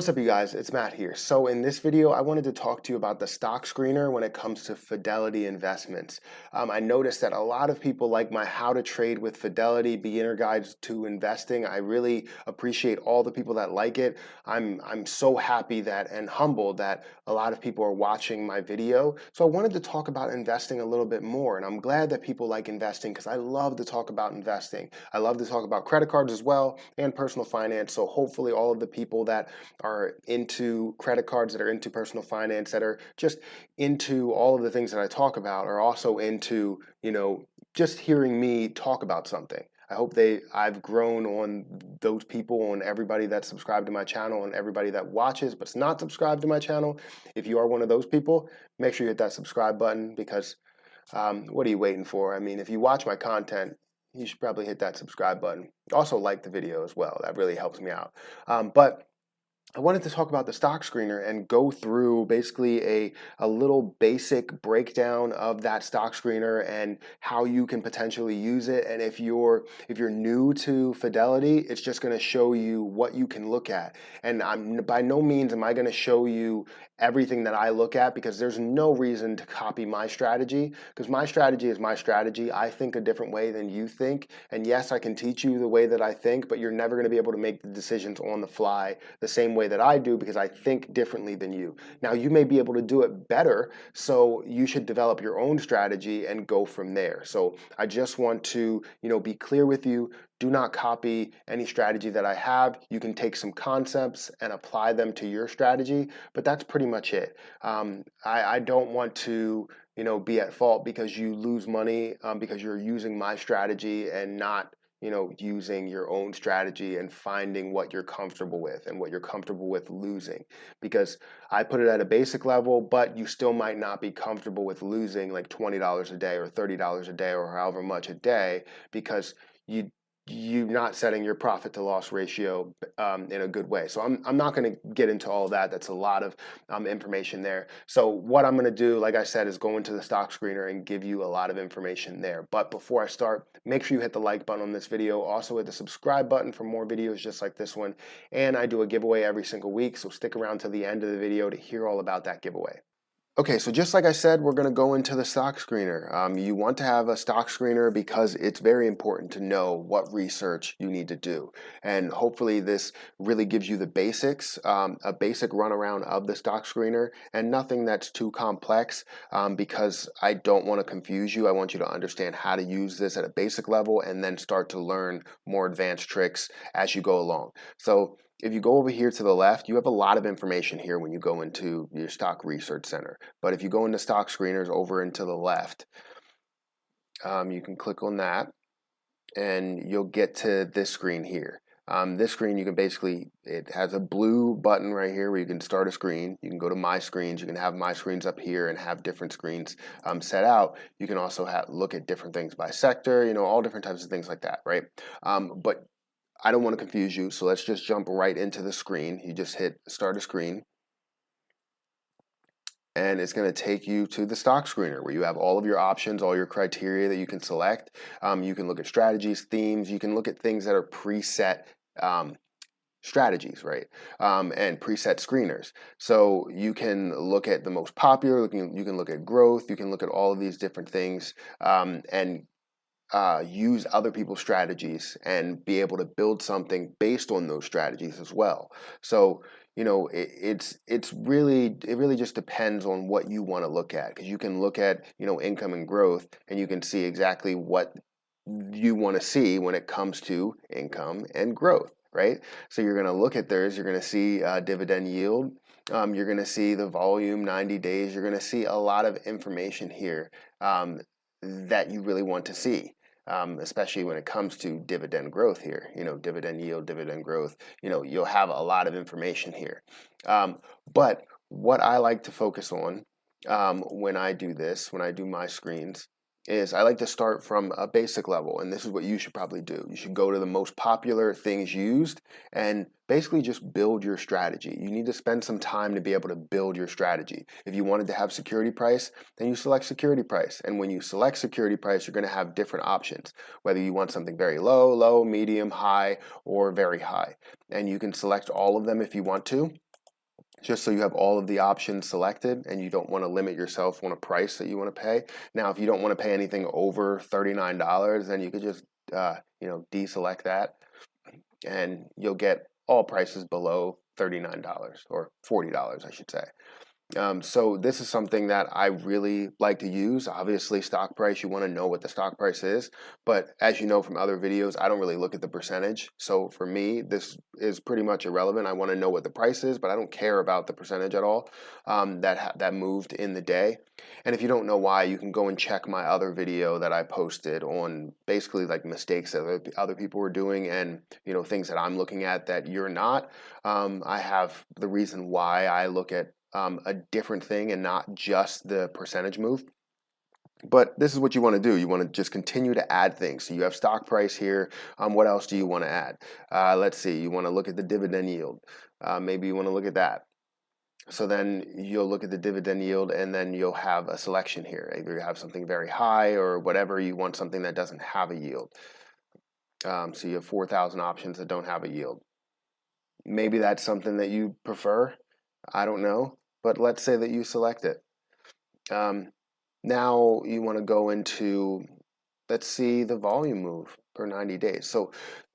What's up, you guys? It's Matt here. So in this video, I wanted to talk to you about the stock screener when it comes to Fidelity Investments. I noticed that a lot of people like my How to Trade with Fidelity beginner guides to investing. I really appreciate all the people that like it. I'm so happy that and humbled that a lot of people are watching my video. So I wanted to talk about investing a little bit more, and I'm glad that people like investing because I love to talk about investing. I love to talk about credit cards as well and personal finance. So hopefully all of the people that are into credit cards, that are into personal finance, that are just into all of the things that I talk about, are also into, just hearing me talk about something. I hope I've grown on those people, on everybody that's subscribed to my channel, and everybody that watches but's not subscribed to my channel. If you are one of those people, make sure you hit that subscribe button because what are you waiting for? I mean, if you watch my content, you should probably hit that subscribe button. Also like the video as well. That really helps me out. But I wanted to talk about the stock screener and go through basically a little basic breakdown of that stock screener and how you can potentially use it. And if you're new to Fidelity, it's just going to show you what you can look at. And by no means am I going to show you everything that I look at, because there's no reason to copy my strategy, because my strategy is my strategy. I think a different way than you think. And yes, I can teach you the way that I think, but you're never going to be able to make the decisions on the fly the same way that I do, because I think differently than you. Now, you may be able to do it better, so you should develop your own strategy and go from there. So I just want to, be clear with you. Do not copy any strategy that I have. You can take some concepts and apply them to your strategy, but that's pretty much it. I don't want to, be at fault because you lose money because you're using my strategy and not using your own strategy and finding what you're comfortable with and what you're comfortable with losing. Because I put it at a basic level, but you still might not be comfortable with losing like $20 a day or $30 a day or however much a day, because you're not setting your profit to loss ratio in a good way. So I'm not going to get into all that. That's a lot of information there. So what I'm going to do, like I said, is go into the stock screener and give you a lot of information there. But before I start, make sure you hit the like button on this video. Also hit the subscribe button for more videos just like this one. And I do a giveaway every single week, so stick around to the end of the video to hear all about that giveaway. Okay, so just like I said, we're going to go into the stock screener. You want to have a stock screener because it's very important to know what research you need to do. And hopefully this really gives you the basics, a basic run around of the stock screener, and nothing that's too complex, because I don't want to confuse you. I want you to understand how to use this at a basic level and then start to learn more advanced tricks as you go along. So if you go over here to the left, you have a lot of information here when you go into your stock research center. But if you go into stock screeners over into the left, you can click on that and you'll get to this screen here. This screen, you can basically, it has a blue button right here where you can start a screen. You can go to my screens. You can have my screens up here and have different screens set out. You can also look at different things by sector, all different types of things like that, right? But I don't want to confuse you, so let's just jump right into the screen. You just hit start a screen, and it's going to take you to the stock screener where you have all of your options, all your criteria that you can select. You can look at strategies, themes. You can look at things that are preset strategies, right? And preset screeners. So you can look at the most popular, you can look at growth, you can look at all of these different things, and use other people's strategies and be able to build something based on those strategies as well. So it really just depends on what you want to look at, because you can look at income and growth and you can see exactly what you want to see when it comes to income and growth, right? So you're going to look at theirs, you're going to see dividend yield, you're going to see the volume, 90 days, you're going to see a lot of information here that you really want to see. Especially when it comes to dividend growth here, dividend yield, dividend growth, you'll have a lot of information here. But what I like to focus on when I do this, when I do my screens, is I like to start from a basic level, and this is what you should probably do. You should go to the most popular things used and basically just build your strategy. You need to spend some time to be able to build your strategy. If you wanted to have security price, then you select security price. And when you select security price, you're going to have different options, whether you want something very low, medium, high, or very high. And you can select all of them if you want to. just so you have all of the options selected and you don't want to limit yourself on a price that you want to pay. Now, if you don't want to pay anything over $39, then you could just deselect that, and you'll get all prices below $39 or $40, I should say. So this is something that I really like to use. Obviously, stock price, you want to know what the stock price is. But as you know from other videos, I don't really look at the percentage. So for me, this is pretty much irrelevant. I want to know what the price is, but I don't care about the percentage at all that moved in the day. And if you don't know why, you can go and check my other video that I posted on basically like mistakes that other people were doing, and things that I'm looking at that you're not. I have the reason why I look at a different thing and not just the percentage move. But this is what you want to do. You want to just continue to add things. So you have stock price here. What else do you want to add? Let's see. You want to look at the dividend yield. Maybe you want to look at that. So then you'll look at the dividend yield, and then you'll have a selection here. Either you have something very high or whatever. You want something that doesn't have a yield. So you have 4,000 options that don't have a yield. Maybe that's something that you prefer. I don't know. But let's say that you select it. Now you want to go into, let's see, the volume move per 90 days. So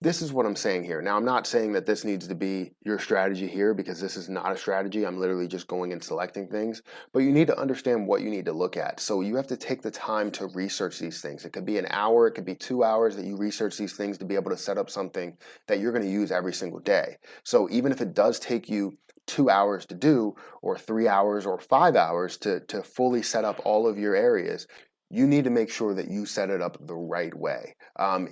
this is what I'm saying here. Now, I'm not saying that this needs to be your strategy here, because this is not a strategy. I'm literally just going and selecting things. But you need to understand what you need to look at. So you have to take the time to research these things. It could be an hour, it could be 2 hours that you research these things to be able to set up something that you're going to use every single day. So even if it does take you 2 hours to do, or 3 hours or 5 hours to fully set up all of your areas, you need to make sure that you set it up the right way.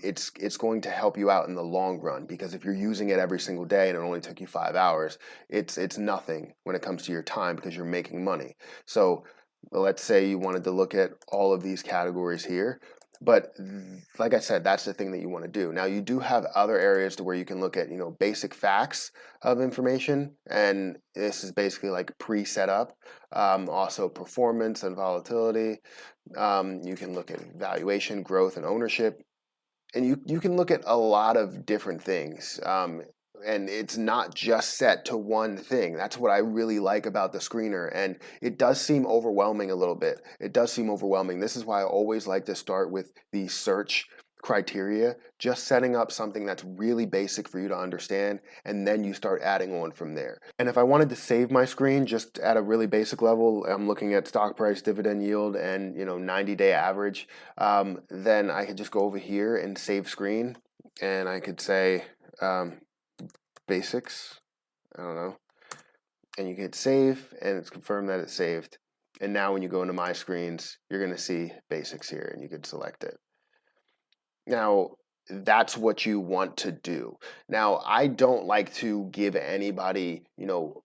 It's going to help you out in the long run, because if you're using it every single day and it only took you 5 hours, it's nothing when it comes to your time, because you're making money. So let's say you wanted to look at all of these categories here. But like I said, that's the thing that you want to do. Now, you do have other areas to where you can look at, basic facts of information. And this is basically like pre-set up. Also performance and volatility. You can look at valuation, growth, and ownership. And you can look at a lot of different things. And it's not just set to one thing. That's what I really like about the screener. And it does seem overwhelming a little bit. It does seem overwhelming. This is why I always like to start with the search criteria, just setting up something that's really basic for you to understand, and then you start adding on from there. And if I wanted to save my screen just at a really basic level, I'm looking at stock price, dividend yield, and 90-day average, then I could just go over here and save screen, and I could say basics, I don't know, and you can hit save, and it's confirmed that it's saved. And now when you go into my screens, you're going to see basics here, and you could select it. Now, that's what you want to do. Now, I don't like to give anybody,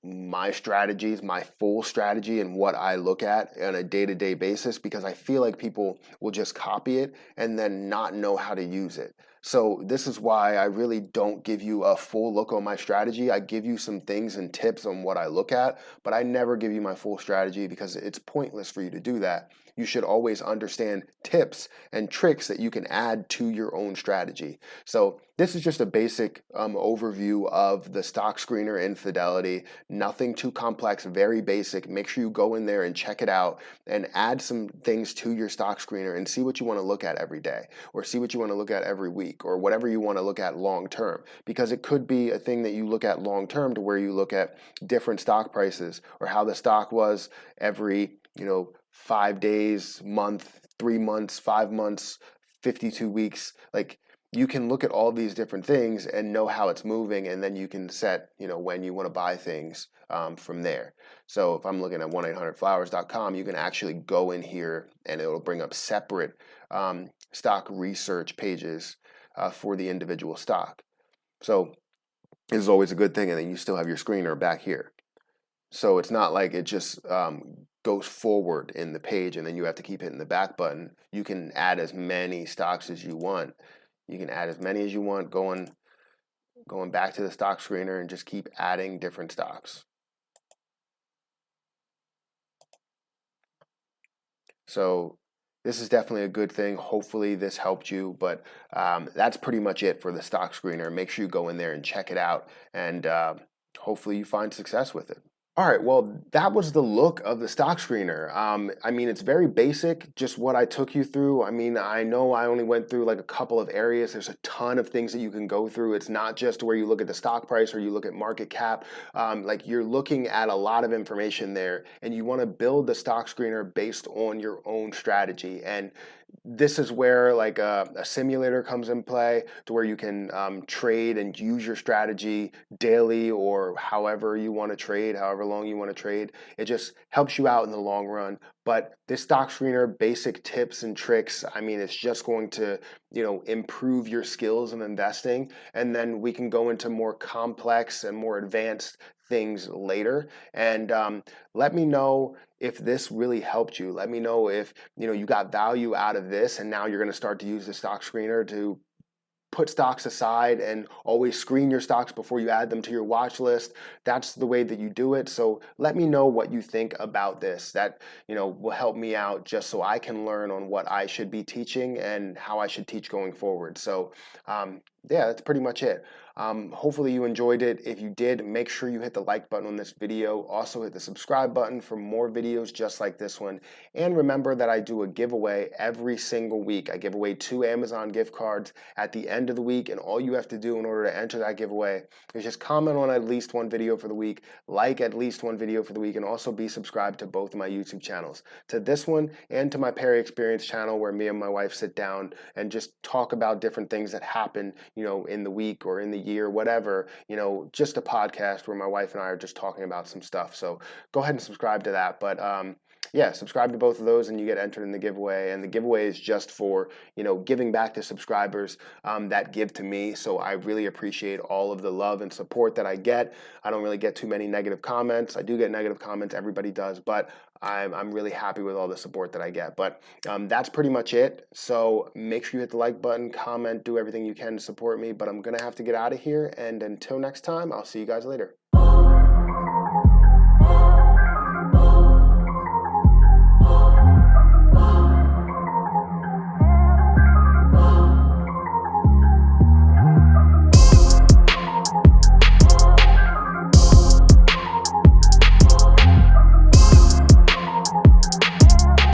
my strategies, my full strategy, and what I look at on a day-to-day basis, because I feel like people will just copy it and then not know how to use it. So this is why I really don't give you a full look on my strategy. I give you some things and tips on what I look at, but I never give you my full strategy, because it's pointless for you to do that. You should always understand tips and tricks that you can add to your own strategy. So this is just a basic overview of the stock screener in Fidelity. Nothing too complex, very basic. Make sure you go in there and check it out and add some things to your stock screener and see what you want to look at every day, or see what you want to look at every week, or whatever you want to look at long term. Because it could be a thing that you look at long term, to where you look at different stock prices, or how the stock was every 5 days, month, 3 months, 5 months, 52 weeks. Like, you can look at all these different things and know how it's moving, and then you can set, when you want to buy things from there. So if I'm looking at 1-800-Flowers.com, you can actually go in here and it'll bring up separate stock research pages for the individual stock. So this is always a good thing, and then you still have your screener back here. So it's not like it just goes forward in the page and then you have to keep hitting the back button. You can add as many stocks as you want. You can add as many as you want, going back to the stock screener, and just keep adding different stocks. So this is definitely a good thing. Hopefully this helped you, but that's pretty much it for the stock screener. Make sure you go in there and check it out, and hopefully you find success with it. All right, well, that was the look of the stock screener. I mean, it's very basic, just what I took you through. I mean, I know I only went through like a couple of areas. There's a ton of things that you can go through. It's not just where you look at the stock price or you look at market cap. Like you're looking at a lot of information there, and you want to build the stock screener based on your own strategy. And this is where like a simulator comes in play to where you can trade and use your strategy daily or however you want to trade, however long you want to trade. It just helps you out in the long run. But this stock screener, basic tips and tricks, I mean, it's just going to, improve your skills in investing. And then we can go into more complex and more advanced things later. And let me know if this really helped you. Let me know if you got value out of this, and now you're going to start to use the stock screener to put stocks aside and always screen your stocks before you add them to your watch list. That's the way that you do it. So let me know what you think about this. That, will help me out just so I can learn on what I should be teaching and how I should teach going forward. So, yeah, that's pretty much it. Hopefully you enjoyed it. If you did, make sure you hit the like button on this video. Also hit the subscribe button for more videos just like this one. And remember that I do a giveaway every single week. I give away 2 Amazon gift cards at the end of the week, and all you have to do in order to enter that giveaway is just comment on at least one video for the week, like at least one video for the week, and also be subscribed to both of my YouTube channels, to this one and to my Perry Experience channel, where me and my wife sit down and just talk about different things that happen, in the week or in the year, whatever, just a podcast where my wife and I are just talking about some stuff. So go ahead and subscribe to that. But yeah, subscribe to both of those and you get entered in the giveaway. And the giveaway is just for, giving back to subscribers that give to me. So I really appreciate all of the love and support that I get. I don't really get too many negative comments. I do get negative comments, everybody does, but I'm really happy with all the support that I get. But that's pretty much it. So make sure you hit the like button, comment, do everything you can to support me. But I'm going to have to get out of here. And until next time, I'll see you guys later.